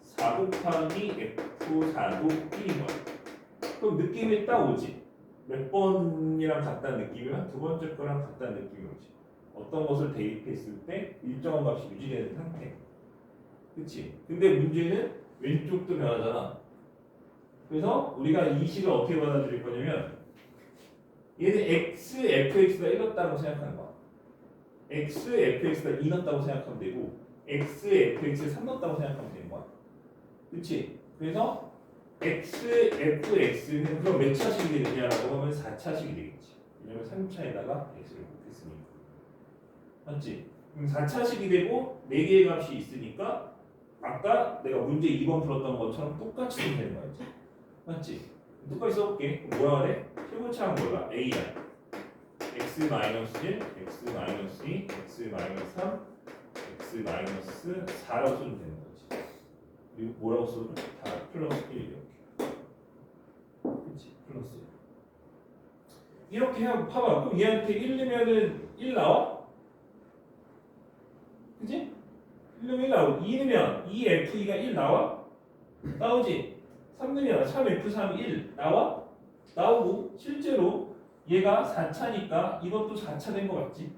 4 곱하기 F4도 1인 거야. 그럼 느낌이 딱 오지. 몇 번이랑 같다는 느낌이면 두 번째 거랑 같다는 느낌이 오지. 어떤 것을 대입했을 때 일정한 값이 유지되는 상태. 그치? 근데 문제는 왼쪽도 변하잖아. 그래서 우리가 이 식을 어떻게 받아들일 거냐면 얘는 x, fx가 1 넣었다고 생각하는 거야. x, fx가 2 넣었다고 생각하면 되고 x, fx를 3 넣었다고 생각하면 되는 거야. 그치? 그래서 x, fx는 그럼 몇 차식이 되느냐라고 하면 4차식이 되겠지. 왜냐면 3차에다가 x를 곱했으니까. 맞지? 그럼 4차식이 되고 4개의 값이 있으니까 아까 내가 문제 2번 풀었던 것처럼 똑같이 쓰면 되는 거야. 맞지? 똑같이 써볼게. 뭐라 그래? 최고차는 몰라. A야. x-1, x-2, x-3, x-4라고 써주면 되는 거지. 그리고 뭐라고 써도 다 플러스 1 이렇게. 그치? 플러스 1. 이렇게 하면 봐봐. 그럼 얘한테 1 넣으면은 1 나와? 그치? 1 넣으면 1 나오고 2 넣으면 2F2가 1 나와? 나오지? 3 넣으면 3F3이 1 나와? 나오고 실제로 얘가 4차니까 이것도 4차 된 거 같지?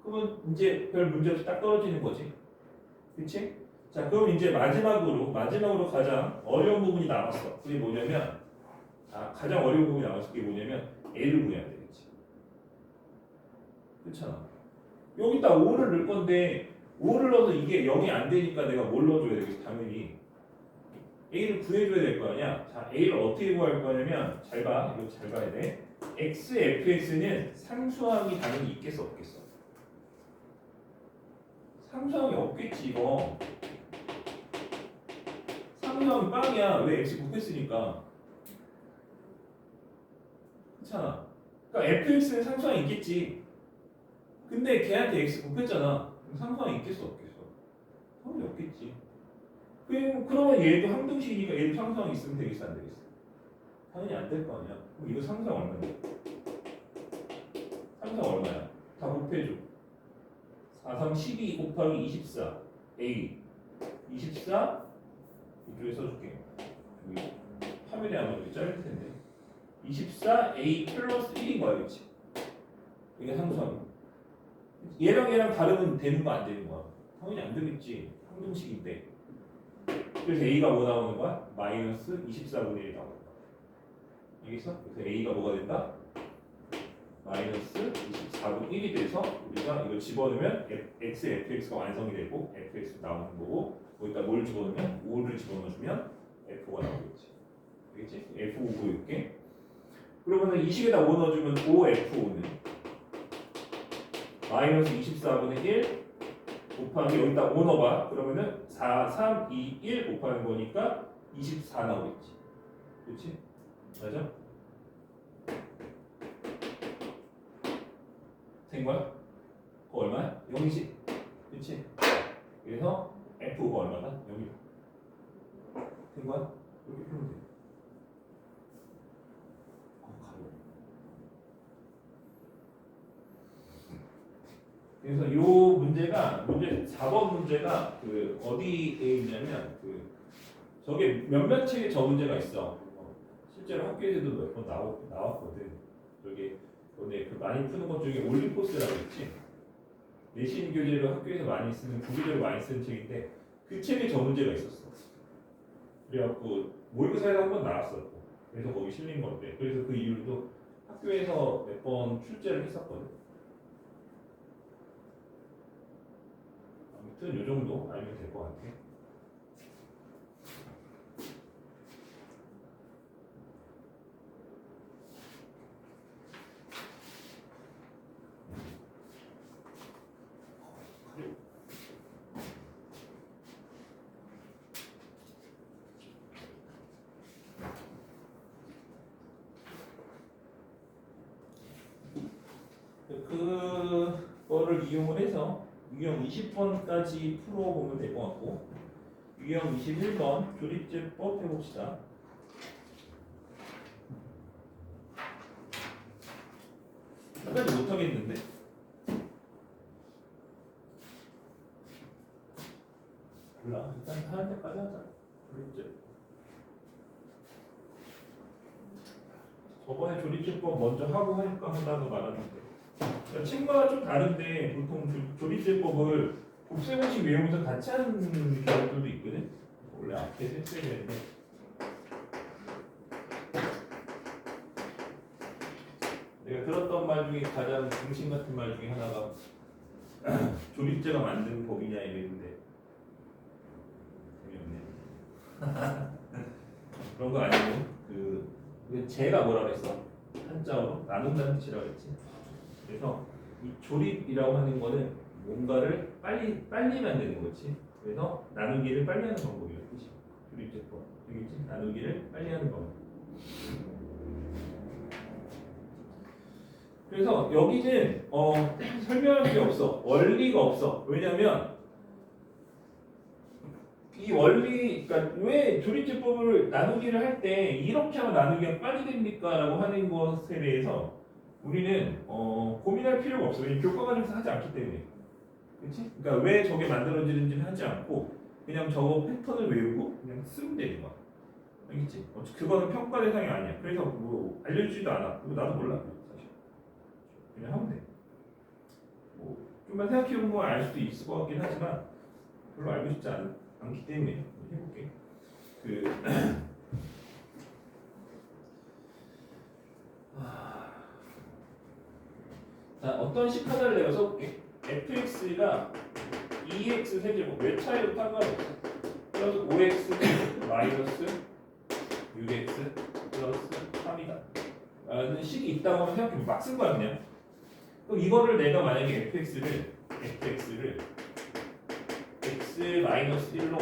그러면 이제 별 문제 없이 딱 떨어지는 거지. 그치? 자, 그럼 이제 마지막으로 가장 어려운 부분이 남았어. 그게 뭐냐면 가장 어려운 부분이 남았어. 그게 뭐냐면 A를 구해야 되겠지. 그렇잖아. 여기다 5를 넣을 건데 5를 넣어서 이게 0이 안 되니까 내가 뭘 넣어줘야 되겠어? 당연히 A를 구해줘야 될 거 아니야. 자, A를 어떻게 구할 거냐면 잘 봐. 이거 잘 봐야 돼. X, Fx는 상수항이 당연히 있겠어 없겠어? 상수항이 없겠지 이거. 상수항이 빵이야. 왜 X 곱했으니까. 그렇잖아. 그러니까 FX는 상수항이 있겠지. 근데 걔한테 X 곱했잖아. 그럼 상수항이 있겠어 없겠어? 당연히 없겠지. 그러면 얘도 항등식이니까 얘도 상수항이 있으면 되겠어 안 되겠어? 당연히 안 될 거 아니야. 그럼 이거 상수항 얼마인데? 상수항 얼마야? 다 곱해줘. 4, 3, 12 곱하기 24 A 24 이쪽에 써줄게. 여기 화면에 아마 여기 짧을 텐데 24 A 플러스 1인 거야, 그렇지? 이게 상수항. 얘랑 다르면 되는 거 안 되는 거야? 당연히 안 되겠지. 항등식인데. 그래서 A가 뭐 나오는 거야? 마이너스 24분의 1 나오는 거야. 알겠어? 그래서 A가 뭐가 된다? 마이너스 24분의 1이 돼서 우리가 이걸 집어넣으면 X, FX가 완성이 되고 FX 나오는 거고 거기다 뭘 집어넣으면 5를 집어넣어주면 F가 나오겠지. 알겠지? F5 구해볼게. 그러면 이 식에다 5 넣어주면 5F5는 마이너스 24분의 1 곱하기 여기다 5 넣어봐. 그러면은 4, 3, 2, 1 곱하는 거니까 24 나오겠지. 그렇지? 맞아? 된 거야? 그거 얼마야? 0이지? 그렇지? 그래서 F가 얼마다? 0이다. 된 거야? 이렇게 풀면 돼. 그래서 이 문제가 문제 4번 문제가 그 어디에 있냐면 그 저게 몇몇 책에 저 문제가 있어. 실제로 학교에서도 몇 번 나왔거든. 저게 근데 그 많이 푸는 것 중에 올림포스라고 있지. 내신 교재로 학교에서 많이 쓰는 구교재로 많이 쓰는 책인데 그 책에 저 문제가 있었어. 그래갖고 모의고사에서 한번 나왔었고 그래서 거기 실린 건데 그래서 그 이후로도 학교에서 몇 번 출제를 했었거든. 아무튼 요 정도 알면 될 것 같아. 이걸 이용을 해서 유형 20번까지 풀어보면 될 것 같고 유형 21번 조립제법 해봅시다. 끝까지 못하겠는데? 몰라. 일단 하는 데까지 하자. 조립제법. 저번에 조립제법 먼저 하고 하니까 한다고 말하는데 그러니까 친구가 좀 다른데 보통 조립제법을 곱셈공식 외우면서 같이 하는 경우들도 있거든. 원래 앞에 했어야 되는데 내가 들었던 말 중에 가장 중심 같은 말 중에 하나가 조립제가 만든 법이냐 이랬는데 재미없네. 그런 거 아니고 제가 뭐라 그랬어? 한자어로 나눈다는 뜻이라고 했지. 그래서 이 조립이라고 하는 거는 뭔가를 빨리 만드는 거지. 그래서 나누기를 빨리 하는 방법이야. 뜻이. 조립제법. 여기지? 나누기를 빨리 하는 방법. 그래서 여기는 설명할 게 없어. 원리가 없어. 왜냐면 이 원리, 그러니까 왜 조립제법을 나누기를 할 때 이렇게 하면 나누기가 빨리 됩니까? 라고 하는 것에 대해서 우리는 고민할 필요가 없어요. 왜냐면 교과 과정에서 하지 않기 때문에. 그렇지? 그러니까 왜 저게 만들어지는지는 하지 않고 그냥 저거 패턴을 외우고 그냥 쓰면 되는 거야. 알겠지? 그거는 평가 대상이 아니야. 그래서 뭐 알려주지도 않아. 그리고 나도 몰라. 사실. 그냥 하면 돼. 뭐 좀만 생각해보면 알 수도 있을 것 같긴 하지만 별로 알고 싶지 않기 때문에 해볼게. 자, 어떤 식 하나를 내가 써볼게. fx가 2x 세제곱 몇 차이로 상관없어. 플러스 5x 마이너스 6x 플러스 3이다. 라는 식이 있다고 하면 생각해보면 막 쓴 거야 그냥. 그럼 이거를 내가 만약에 fx를 x 마이너스 1로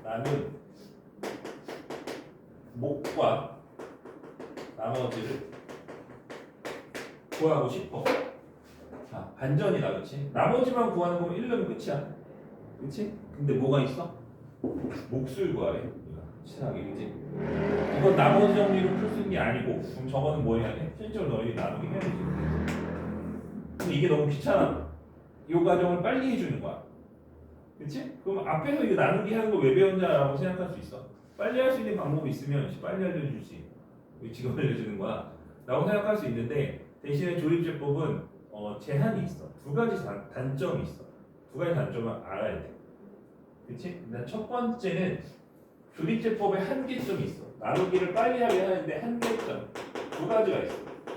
나눈 목과 나머지를 구하고 싶어. 자, 반전이다, 그렇지? 나머지만 구하는 거면 1은 끝이야, 그렇지? 근데 뭐가 있어? 몫을 구하래. 친하게, 그렇지? 이건 나머지 정리로 풀 수 있는 게 아니고, 그럼 저거는 뭐 해야 돼? 실제로 너희 나누기 해야 되지. 근데 이게 너무 귀찮아. 이 과정을 빨리 해주는 거야. 그렇지? 그럼 앞에서 이거 나누기 하는 거 왜 배웠냐라고 생각할 수 있어. 빨리 할 수 있는 방법이 있으면 빨리 알려주지. 왜 지금 알려주는 거야? 라고 생각할 수 있는데 대신에 조립제법은 제한이 있어. 두 가지 단점이 있어. 두 가지 단점을 알아야 돼. 그렇지? 일단 첫 번째는 조립제법에 한계점이 있어. 나누기를 빨리 하게 하는데 한계점 두 가지가 있어.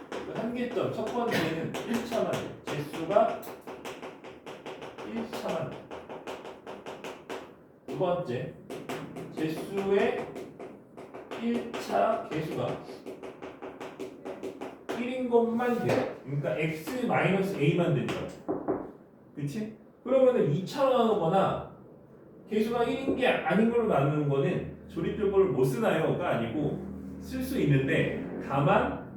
그 한계점 첫 번째는 1차만 개수가 1차만. 두 번째 개수의 1차 개수가 1인 것만 돼. 그러니까 x-a만 된다. 그치? 그러면은 2차로 나누거나 개수가 1인 게 아닌 걸로 나누는 거는 조립제법을 못 쓰나요?가 아니고 쓸 수 있는데 다만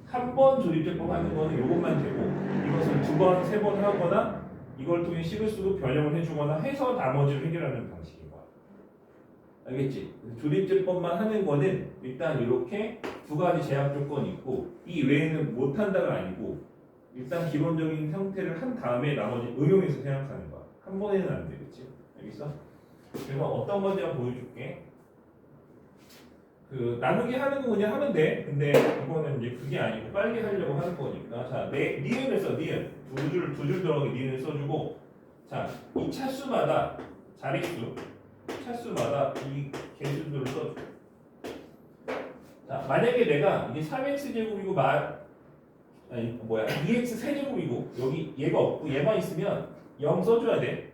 한 번 조립제법 하는 거는 이것만 되고 이것을 두 번, 세 번 하거나 이걸 통해 식을 쓰고 변형을 해주거나 해서 나머지를 해결하는 방식인 거야. 알겠지? 조립제법만 하는 거는 일단 이렇게 두 가지 제약 조건이 있고 이 외에는 못한다가 아니고 일단 기본적인 형태를 한 다음에 나머지 응용해서 생각하는 거야. 한 번에는 안 돼, 그렇지? 알겠어? 그래서 어떤 건지 한번 보여줄게. 나누기 하는 거 그냥 하면 돼. 근데 이거는 이제 그게 아니고 빨리 하려고 하는 거니까. 자, 니은을 써, 니은. 두 줄 들어가게 니은을 써주고. 자, 이 차수마다 자릿수, 차수마다 이 개수들을 써줘. 자, 만약에 내가 이게 3x 제곱이고 2x 세제곱이고 여기 얘가 없고 얘만 있으면 0 써줘야 돼.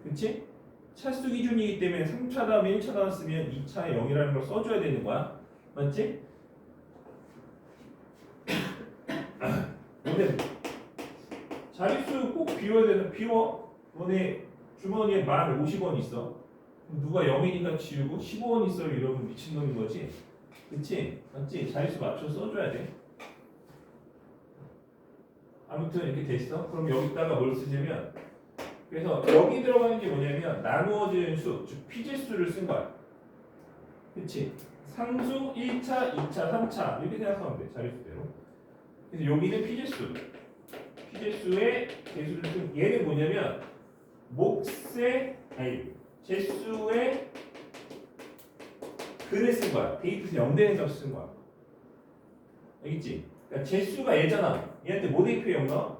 그치? 차수 기준이기 때문에 3차 다음에 1차 나왔으면 2차에 0이라는 걸 써줘야 되는 거야. 맞지? 너네 자릿수 꼭 비워야 되는 비워. 너네 주머니에 50원 있어. 누가 0이니까 지우고 15원 있어요 이러면 미친놈인 거지. 그치? 맞지? 자릿수 맞춰 써줘야 돼. 아무튼 이렇게 됐어. 그럼 여기다가 뭘 쓰냐면 그래서 여기 들어가는 게 뭐냐면 나누어지는 수, 즉 피지수를 쓴 거야. 그치? 상수 1차, 2차, 3차 이렇게 생각하면 돼. 자릿수대로. 그래서 여기는 피지수. 피지수의 개수를 쓴 얘는 뭐냐면 몫의 제수의 근을 쓴 거야. 데이트에서 0되는 값을 쓴 거야. 알겠지? 그러니까 제수가 얘잖아. 얘한테 뭐 대입해 0 나와?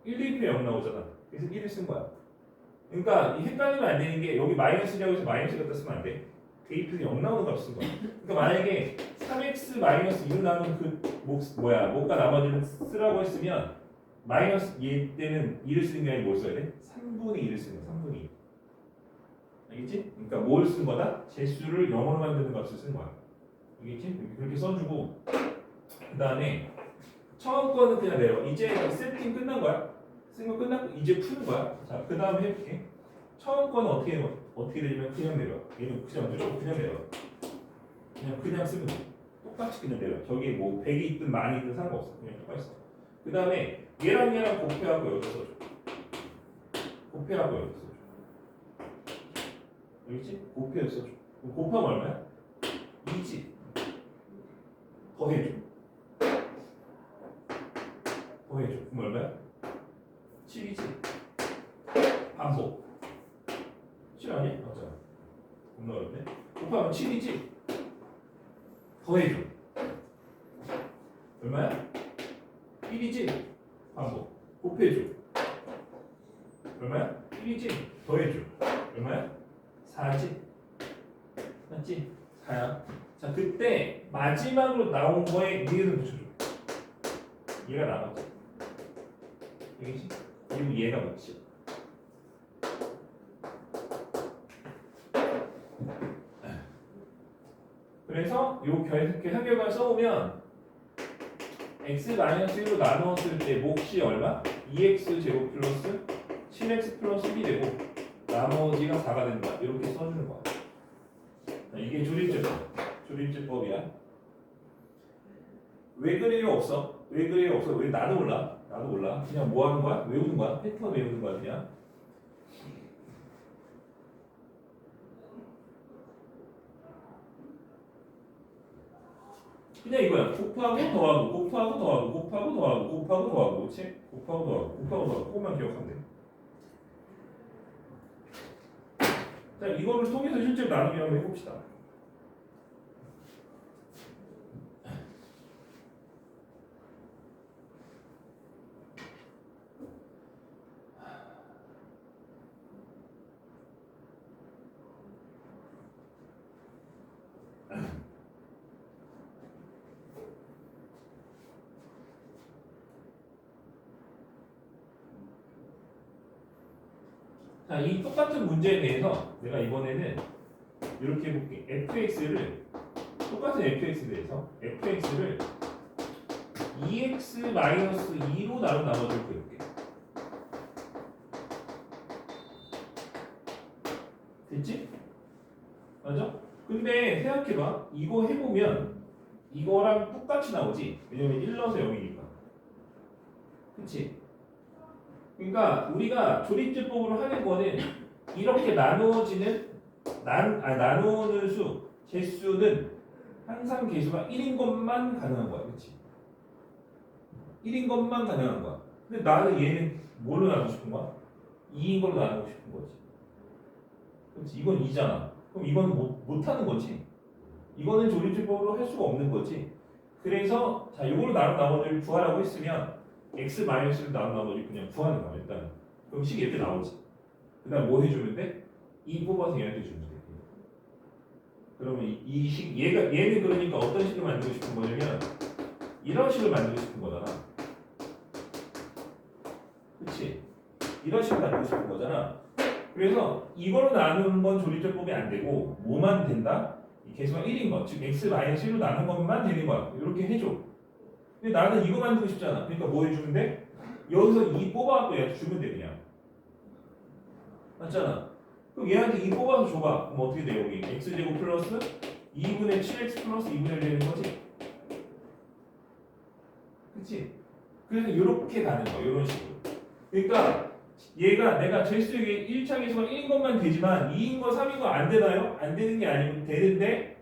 1 대입해 0 나오잖아. 그래서 1을 쓴 거야. 그러니까 이 헷갈리면 안 되는 게 여기 마이너스라고 해서 마이너스 갖다 쓰면 안 돼. 대입해서 0 나오는 값을 쓴 거야. 그러니까 만약에 3x 마이너스 2로 나오는 그 뭐가 나머지는 쓰라고 했으면 마이너스 얘 때는 2를 쓰는 게 아니라 뭘 써야 돼? 3분의 2를 쓰는 거야. 3분의 2. 알겠지? 그러니까 뭘 쓴 거다? 제수를 0으로 만드는 값을 쓴 거야. 알겠지? 그렇게 써주고 그 다음에 처음 거는 그냥 내려. 이제 세팅 끝난 거야. 쓴 거 끝났고 이제 푸는 거야. 자, 그 다음에 해볼게. 처음 거는 어떻게 되냐면 그냥 내려. 얘는 그냥 무조건 그냥 내려. 그냥 쓰면 돼. 똑같이 그냥 내려. 저기 뭐 100이 있든 많이 있든 상관없어. 그냥 똑같이 써. 그 다음에 얘랑 곱해하고 여기다 써줘. 곱해하고 여기다 써줘. 알겠지? 곱해서 써줘. 곱하면 얼마야? 2지. 더해줘. 더해줘. 그럼 얼마야? 7이지. 반복. 7 아니야? 맞잖아. 겁나 어렵네. 곱하면 7이지. 더해줘. 얼마야? 1이지. 반복. 곱해줘. 얼마야? 1이지. 더해줘. 얼마야? 4지. 맞지? 4야. 자, 그때 마지막으로 나온 거에 니은을 붙여줘. 얘가 나머지. 여기지? 그리고 얘가 뭐지? 그래서 요 계산결과 써오면 x-1로 나누었을 때 몫이 얼마? 2x 제곱 플러스 7x 플러스 1이 되고 나머지가 4가 된다. 이렇게 써주는 거야. 이게 조립제법이야. 왜 그래요? 없어? 왜 그래요? 없어? 왜 나도 몰라? 나도 몰라. 그냥 뭐 하는 거야? 외우는 거야? 패턴 외우는 거야 그냥. 그냥 이거야. 곱하고 더하고 곱하고 더하고 곱하고 더하고 곱하고 더하고 그렇지? 곱하고 더하고 곱하고 더하고 그것만 기억하면 돼. 자, 이거를 통해서 실제로 나누기 한번 해봅시다. 자, 이 똑같은 문제에 대해서 내가 이번에는 이렇게 해볼게. fx를 똑같은 fx에 대해서 fx를 2x-2로 나눠줄 거예요. 됐지? 맞아? 근데 생각해봐. 이거 해보면 이거랑 똑같이 나오지? 왜냐면 1 넣어서 0이니까. 그치? 그러니까 우리가 조립제법으로 하는 거는 이렇게 나누어지는 나누는 수, 제수는 항상 개수가 1인 것만 가능한 거야. 그치? 1인 것만 가능한 거야. 근데 나는 얘는 뭘로 나누고 싶은 거야? 2인 걸로 나누고 싶은 거지. 그렇지? 이건 2잖아. 그럼 이건 못하는 거지. 이거는 조립제법으로 할 수가 없는 거지. 그래서 자, 이걸로 나눈 나머지를 구하라고 했으면 x-를 나눈 나머지 그냥 구하는 거야. 일단 그럼 식이 이렇게 나오지. 그 다음 뭐 해주면 돼? 2 뽑아서 얘한테 주면 돼. 그러면 이 식, 얘는 그러니까 어떤 식을 만들고 싶은 거냐면 이런 식을 만들고 싶은 거잖아. 그치? 이런 식을 만들고 싶은 거잖아. 그래서 이걸로 나누는 건 조립제법이 안 되고 뭐만 된다? 이 개수가 1인 것, 즉 x-1로 나눈 것만 되는 거야. 이렇게 해줘. 근데 나는 이거 만들고 싶잖아. 그러니까 뭐 해주면 돼? 여기서 2 뽑아갖고 얘한테 주면 돼 그냥. 맞잖아. 그럼 얘한테 2 뽑아서 줘봐. 그럼 어떻게 돼 여기? x제곱 플러스 2분의 7x 플러스 2분의 1 되는 거지? 그치? 그래서 이렇게 가는 거야. 이런 식으로. 그러니까 얘가 내가 재수에게 1차 계수가 1인 것만 되지만 2인 거 3인 거 안 되나요? 안 되는 게 아니고 되는데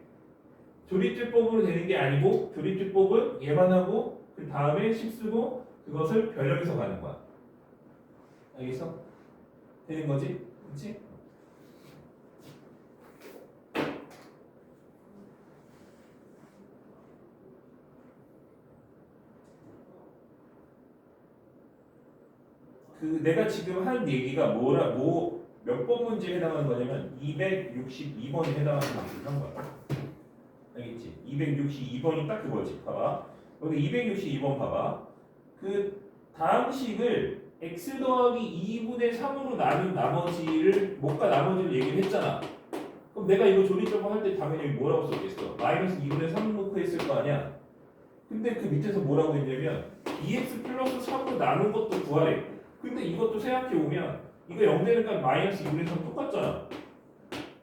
조립제법으로 되는 게 아니고 조립제법은 얘만 하고 그 다음에 10 쓰고 그것을 변형해서 가는 거야. 알겠어? 되는 거지? 그렇지? 그 내가 지금 한 얘기가 몇 번 문제에 해당하는 거냐면 262번에 해당하는 문제를 한 거야. 알겠지? 262번이 딱 그거지. 봐봐. 여기 262번 봐봐. 그 다음 식을 x 더하기 2분의 3으로 나눈 나머지를 못과 나머지를 얘기를 했잖아. 그럼 내가 이거 조립적으로 할 때 당연히 뭐라고 썼겠어? 마이너스 2분의 3 놓고 했을 거 아니야? 근데 그 밑에서 뭐라고 했냐면 2x 플러스 3으로 나눈 것도 구하래. 근데 이것도 생각해보면 이거 0 되니까 마이너스 2분의 3 똑같잖아.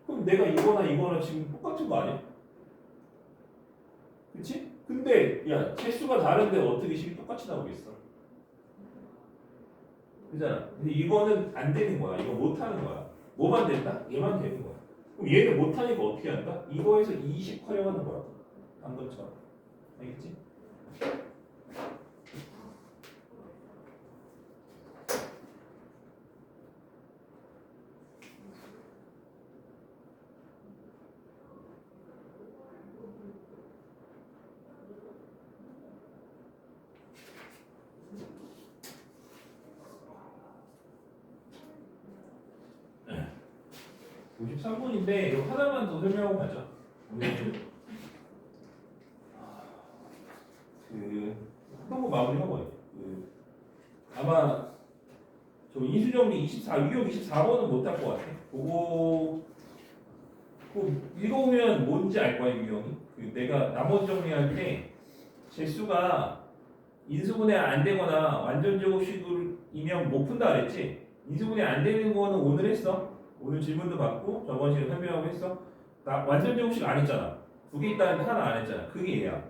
그럼 내가 이거나 지금 똑같은 거 아니야? 그치? 근데 야 채수가 다른데 어떻게 식이 똑같이 나오겠어? 그잖아. 근데 이거는 안 되는 거야. 이거 못 하는 거야. 뭐만 된다? 얘만 되는 거야. 그럼 얘는 못 하니까 어떻게 한다? 이거에서 20 활용하는 거야. 방금처럼. 알겠지? 네. 53분인데 이거 하나만 더 설명하고 가자. 그런 거 마무리하고 가야 돼. 아마 저 인수정리 24, 유형 24번은 못 할 것 같아. 그거 읽어보면 뭔지 알 거야 유형이. 내가 나머지 정리할 때 재수가 인수분해 안 되거나 완전 제곱식이면 못 푼다 그랬지. 인수분해 안 되는 거는 오늘 했어. 오늘 질문도 받고 저번 시간에 설명하고 했어. 나 완전 제곱식 안 했잖아. 두 개 있다는데 하나 안 했잖아. 그게 얘야.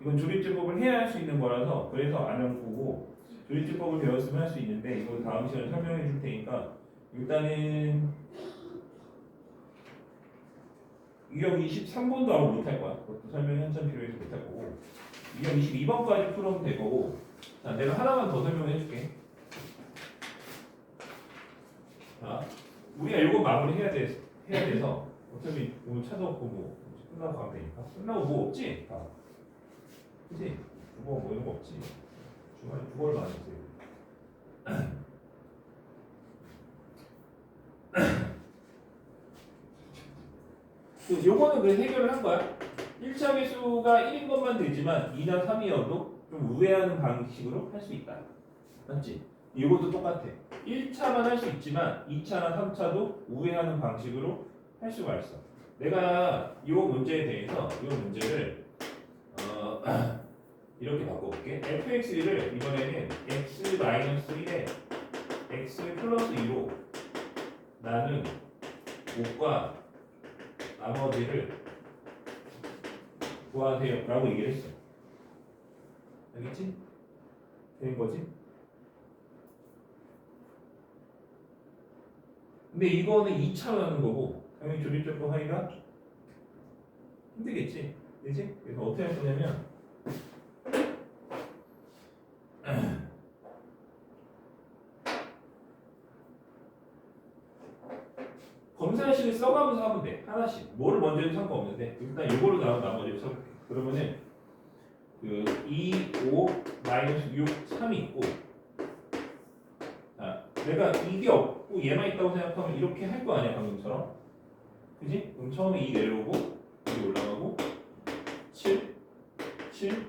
이건 조립제법을 해야 할 수 있는 거라서 그래서 안 한 거고 조립제법을 배웠으면 할 수 있는데 이거 다음 시간에 설명해 줄 테니까 일단은 유형 23번도 아마 못할 거야. 그것도 설명이 한참 필요해서 못할 거고 유형 22번까지 풀어도 될 거고 자, 내가 하나만 더 설명해 줄게. 자, 우리가 이거 마무리 해야 돼서 어차피 오늘 찾아오고 뭐 끝나고 가면 되니까 끝나고 뭐 없지? 다. 그치? 국어 뭐 이런 거 없지. 주말에 국어를 많이 했어요. 요거는 그 해결을 한 거야. 1차 계수가 1인 것만 되지만 2나 3이어도 좀 우회하는 방식으로 할 수 있다. 맞지? 이것도 똑같아. 1차만 할 수 있지만 2차나 3차도 우회하는 방식으로 할 수가 있어. 내가 이 문제에 대해서 이 문제를 이렇게 바꿔볼게. fx를 이번에는 x-1에 x 플러스 2로 나는 5과 나머지를 구하세요 라고 얘기를 했어. 알겠지? 되는 거지? 근데 이거는 2차로 하는 거고 당연히 조립적으로 하기가 힘들겠지? 그치? 그래서 어떻게 할 거냐면 검사식을 써가면서 하면 돼. 하나씩. 뭐를 먼저 해도 상관없는데 일단 이걸로 나온 나머지를 써볼게. 그러면은 그 2, 5, 마이너스 6, 3이 있고 자, 내가 이게 없고 얘만 있다고 생각하면 이렇게 할 거 아니야 방금처럼. 그지? 그럼 처음에 2 내려오고 여기 올라가고 7, 7,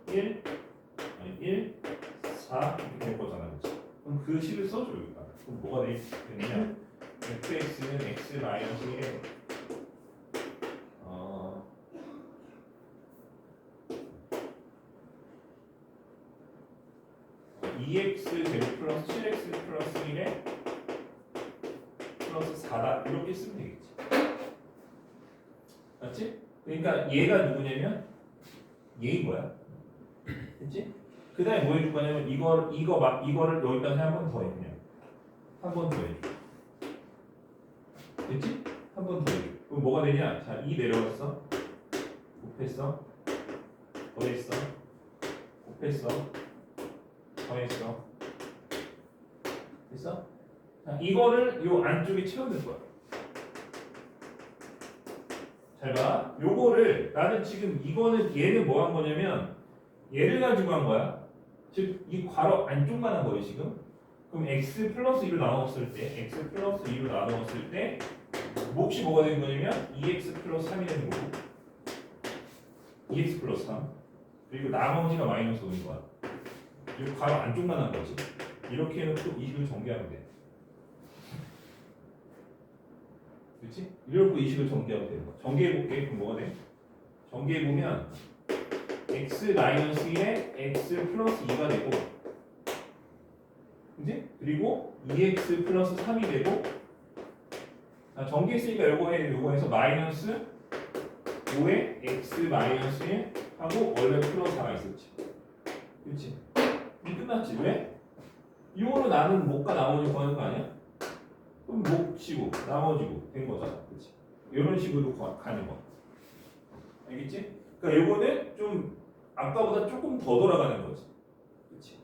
1, 4 이렇게 될 거잖아. 그치? 그럼 그 식을 써줘 여기다. 그럼 뭐가 되느냐 fx는 x-1에 2x 제곱 플러스 7x 플러스 1에 플러스 4다 이렇게 쓰면 되겠지. 맞지? 그러니까 얘가 누구냐면 얘인 거야. 그치? 그 그 다음에 뭐 해줄 거냐면 이거를 여기까지 한 번 더 해. 그냥 한 번 더 해줘. 됐지? 한 번 더 해줘. 그럼 뭐가 되냐? 자, 2 내려갔어. 곱했어. 더했어. 곱했어. 더했어. 됐어? 자, 이거를 요 안쪽에 채워넣을 거야. 잘 봐. 요거를 나는 지금 이거는 얘는 뭐 한 거냐면 얘를 가지고 한 거야. 즉 이 괄호 안쪽만 한 거예요 지금. 그럼 x 플러스 2로 나눴을 때 x 플러스 2로 나눴을 때 몫이 뭐가 되는 거냐면 2x 플러스 3이 되는 거고 2x 플러스 3 그리고 나머지가 마이너스 5인 거야. 이 괄호 안쪽만 한 거지. 이렇게 해놓고 20을 전개하면 돼. 그렇지? 이렇게 20을 전개하면 되는 거야. 전개해볼게. 그럼 뭐가 돼? 전개해보면 x-1에 x 플러스 2가 되고 그지? 그리고 2x 플러스 3이 되고 자, 전개했으니까 요거 해서 마이너스 5에 x 마이너스 1 하고 원래 플러스 4가 있었지. 그렇지? 이 끝났지. 왜? 이거로 나는 목과 나머지 구하는 거 아니야? 그럼 목치고 나머지고 된 거잖아. 그렇지? 이런 식으로 가는 거. 알겠지? 그러니까 요거는 좀 아까보다 조금 더 돌아가는 거지. 그렇지?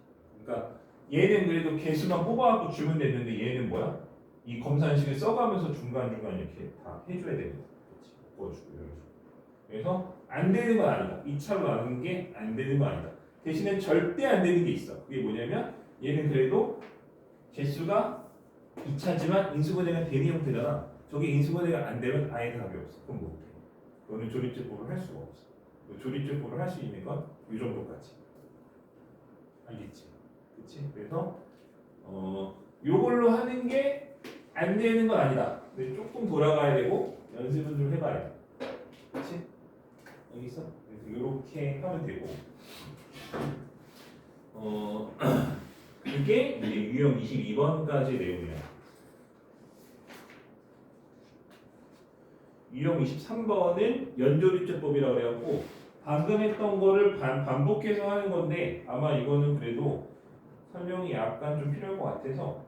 그러니까 얘는 그래도 개수만 뽑아갖고 주면 되는데 얘는 뭐야? 이 검산식을 써가면서 중간중간 이렇게 다 해줘야 되는 거야. 그렇지? 바꿔주고 이런 식으로. 그래서 안 되는 건 아니다. 2차로 나누는 게 안 되는 건 아니다. 대신에 절대 안 되는 게 있어. 그게 뭐냐면 얘는 그래도 개수가 2차지만 인수분해가 되는 형태잖아. 저게 인수분해가 안 되면 아예 답이 없어. 그럼 못해. 그거는 조립제법을 할 수가 없어. 조립제법을 할 수 있는 건 이 정도까지. 알겠지? 그치? 그래서 요걸로 하는 게 안 되는 건 아니다. 근데 조금 돌아가야 되고 연습은 좀 해봐야 돼. 그치? 여기 있어? 그래서 이렇게 하면 되고 이게 이제 유형 22번까지 내용이야. 유형 23번은 연조립제법이라고 그래갖고 방금 했던 거를 반복해서 하는 건데 아마 이거는 그래도 설명이 약간 좀 필요할 것 같아서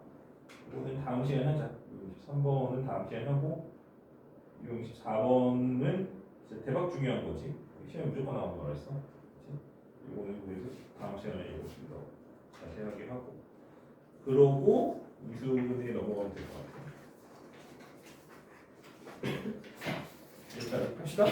이거는 다음 시간에 하자. 23번은 다음 시간에 하고 유형 24번은 진짜 대박 중요한 거지. 시험에 무조건 나오는 거라 했어. 이거는 그래서 다음 시간에 이거 좀 더 자세하게 하고 그러고 미술분에 넘어가면 될 것 같아요. 여기까지 합시다.